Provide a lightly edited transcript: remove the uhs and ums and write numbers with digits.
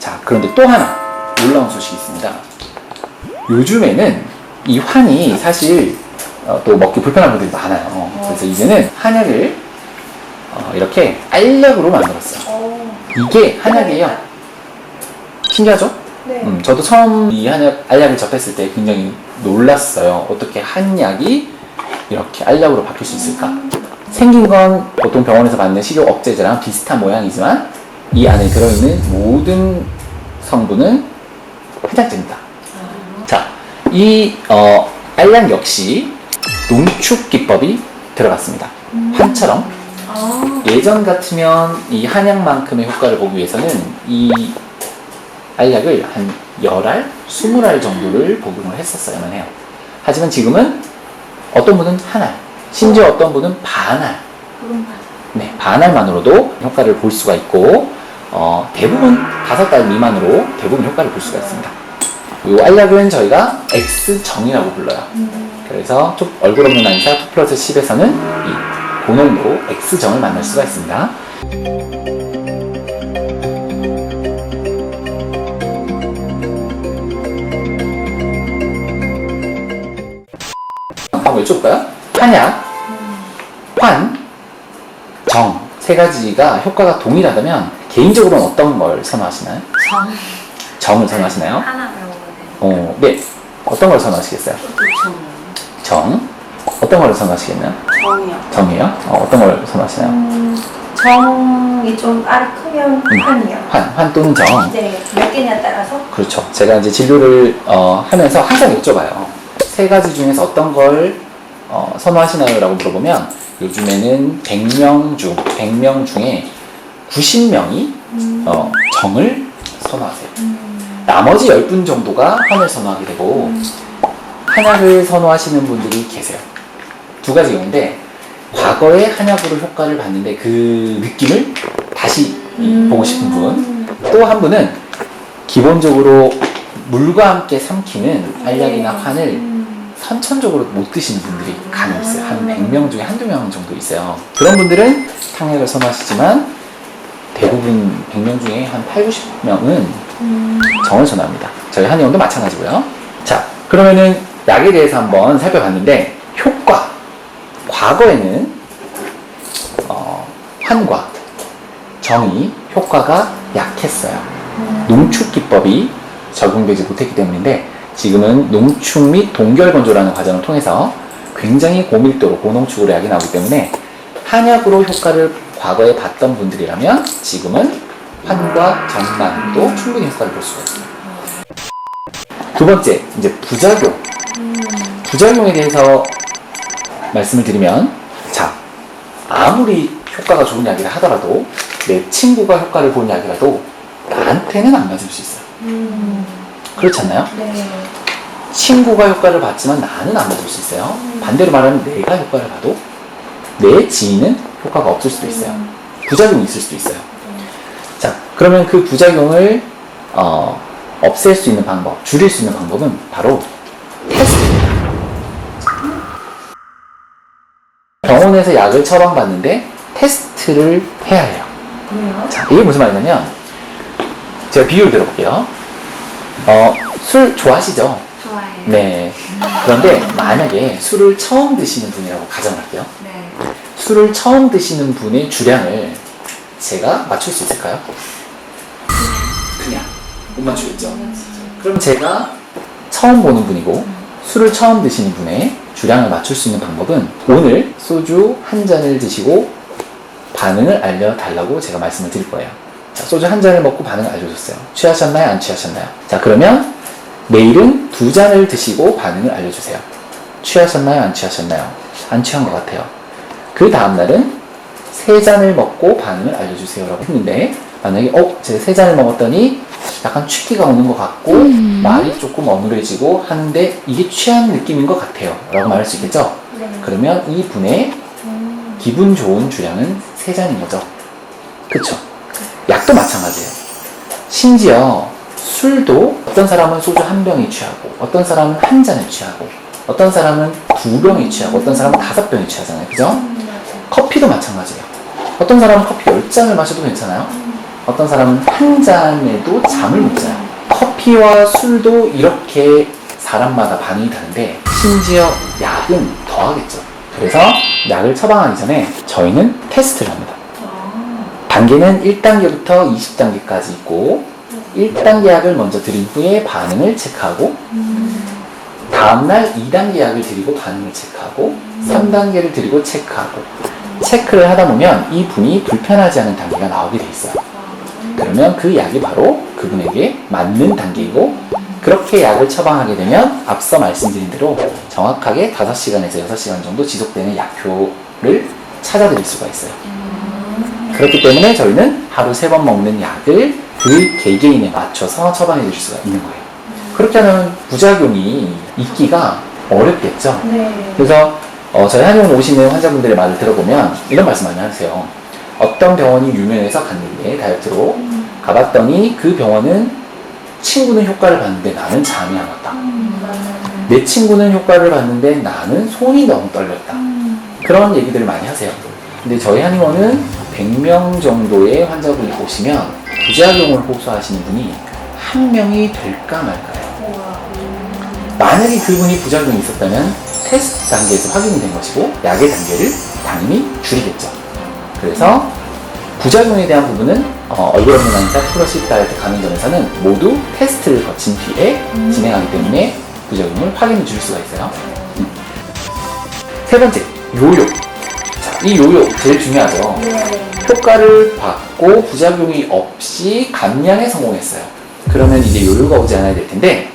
자, 그런데 또 하나 놀라운 소식이 있습니다. 요즘에는 이 환이 사실 또 먹기 불편한 분들이 많아요. 그래서 이제는 한약을 이렇게 알약으로 만들었어요. 이게 한약이에요. 신기하죠? 네. 저도 처음 이 알약을 접했을 때 굉장히 놀랐어요. 어떻게 한약이 이렇게 알약으로 바뀔 수 있을까? 생긴 건 보통 병원에서 받는 식욕 억제제랑 비슷한 모양이지만 이 안에 들어있는 모든 성분은 해장제입니다. 자, 이 알약 역시 농축 기법이 들어갔습니다. 환처럼. 예전 같으면 이 한약만큼의 효과를 보기 위해서는 이 알약을 한 10알, 20알 정도를 복용을 했었어야만 해요. 하지만 지금은 어떤 분은 한 알, 심지어 어떤 분은 반알, 네, 반알만으로도 효과를 볼 수가 있고 대부분 5달 미만으로 대부분 효과를 볼 수가 있습니다. 이 알약은 저희가 X정이라고 불러요. 그래서 얼굴 없는 한의사 2+10에서는 이 고농도 X정을 만날 수가 있습니다. 한번 여쭤볼까요? 한약, 환, 정 세 가지가 효과가 동일하다면 개인적으로는 어떤 걸 선호하시나요? 정을 선호하시나요? 하나 배우면 네. 어떤 걸 선호하시겠어요? 정. 어떤 걸 선호하시겠나요? 정이요. 정이요? 어떤 걸 선호하시나요? 정이 좀 알이 크면 환이요. 환 또는 정. 네, 몇 개냐에 따라서. 그렇죠. 제가 이제 진료를 하면서 항상 여쭤봐요. 세 가지 중에서 어떤 걸 선호하시나요? 라고 물어보면 요즘에는 100명 중에 90명이 정을 선호하세요. 나머지 10분 정도가 환을 선호하게 되고 한약을 선호하시는 분들이 계세요. 두 가지 경우인데 과거에 한약으로 효과를 봤는데 그 느낌을 다시 보고 싶은 분, 또 한 분은 기본적으로 물과 함께 삼키는 알약이나 환을 선천적으로 못 드시는 분들이 간혹 있어요. 한 100명 중에 한두 명 정도 있어요. 그런 분들은 탕약을 선호하시지만 대부분 100명 중에 한 8, 90명은 정을 선호합니다. 저희 한의원도 마찬가지고요. 자, 그러면은 약에 대해서 한번 살펴봤는데 효과. 과거에는 환과 정이 효과가 약했어요. 농축 기법이 적용되지 못했기 때문인데 지금은 농축 및 동결건조라는 과정을 통해서 굉장히 고밀도로 고농축으로 약이 나오기 때문에 한약으로 효과를 과거에 봤던 분들이라면 지금은 환과 정만으로도 충분히 효과를 볼 수가 있습니다. 두 번째, 이제 부작용. 부작용에 대해서 말씀을 드리면, 자, 아무리 효과가 좋은 약이라 하더라도 내 친구가 효과를 본 약이라도 나한테는 안 맞을 수 있어요. 그렇지 않나요? 네. 친구가 효과를 봤지만 나는 안 맞을 수 있어요. 반대로 말하면 내가 효과를 봐도 내 지인은 효과가 없을 수도 있어요. 부작용이 있을 수도 있어요. 자, 그러면 그 부작용을 없앨 수 있는 방법, 줄일 수 있는 방법은 바로 테스트입니다. 병원에서 약을 처방받는데 테스트를 해야 해요. 자, 이게 무슨 말이냐면 제가 비유를 들어볼게요. 술 좋아하시죠? 좋아해요. 네. 그런데 만약에 술을 처음 드시는 분이라고 가정할게요. 네. 술을 처음 드시는 분의 주량을 제가 맞출 수 있을까요? 그냥 못 맞추겠죠. 그럼 제가 처음 보는 분이고 술을 처음 드시는 분의 주량을 맞출 수 있는 방법은 오늘 소주 한 잔을 드시고 반응을 알려달라고 제가 말씀을 드릴 거예요. 자, 소주 한 잔을 먹고 반응을 알려줬어요. 취하셨나요? 안 취하셨나요? 자, 그러면 내일은 2잔을 드시고 반응을 알려주세요. 취하셨나요? 안 취하셨나요? 안 취한 것 같아요. 그 다음날은 3잔을 먹고 반응을 알려주세요 라고 했는데 만약에 제가 3잔을 먹었더니 약간 취기가 오는 것 같고 말이 조금 어눌해지고 하는데 이게 취한 느낌인 것 같아요 라고 말할 수 있겠죠? 네. 그러면 이 분의 기분 좋은 주량은 3잔인 거죠. 그쵸? 약도 마찬가지예요. 심지어 술도 어떤 사람은 소주 한 병이 취하고 어떤 사람은 한 잔을 취하고 어떤 사람은 2병이 취하고 어떤 사람은 5병이 취하잖아요. 그죠? 커피도 마찬가지예요. 어떤 사람은 커피 10잔을 마셔도 괜찮아요. 어떤 사람은 한 잔에도 잠을 못 자요. 커피와 술도 이렇게 사람마다 반응이 다른데 심지어 약은 더하겠죠. 그래서 약을 처방하기 전에 저희는 테스트를 합니다. 단계는 1단계부터 20단계까지 있고 1단계 약을 먼저 드린 후에 반응을 체크하고 다음날 2단계 약을 드리고 반응을 체크하고 3단계를 드리고 체크하고 체크를 하다 보면 이 분이 불편하지 않은 단계가 나오게 돼 있어요. 그러면 그 약이 바로 그분에게 맞는 단계이고 그렇게 약을 처방하게 되면 앞서 말씀드린 대로 정확하게 5시간에서 6시간 정도 지속되는 약효를 찾아드릴 수가 있어요. 그렇기 때문에 저희는 하루 3번 먹는 약을 그 개개인에 맞춰서 처방해 드릴 수가 있는 거예요. 그렇게 하면 부작용이 있기가 어렵겠죠. 네. 그래서 저희 한의원 오시는 환자분들의 말을 들어보면 이런 말씀 많이 하세요. 어떤 병원이 유명해서 갔는데 다이어트로 가봤더니 그 병원은 친구는 효과를 봤는데 나는 잠이 안 왔다. 내 친구는 효과를 봤는데 나는 손이 너무 떨렸다. 그런 얘기들을 많이 하세요. 근데 저희 한의원은 100명 정도의 환자분이 오시면 부작용을 호소하시는 분이 한 명이 될까 말까요. 만약에 그분이 부작용이 있었다면 테스트 단계에서 확인이 된 것이고 약의 단계를 당연히 줄이겠죠. 그래서 부작용에 대한 부분은 얼굴 없는 한의사 프로십 다이어트 가맹점에서는 모두 테스트를 거친 뒤에 진행하기 때문에 부작용을 확인해 줄 수가 있어요. 세 번째, 요요. 자, 이 요요 제일 중요하죠. 효과를 받고 부작용이 없이 감량에 성공했어요. 그러면 이제 요요가 오지 않아야 될 텐데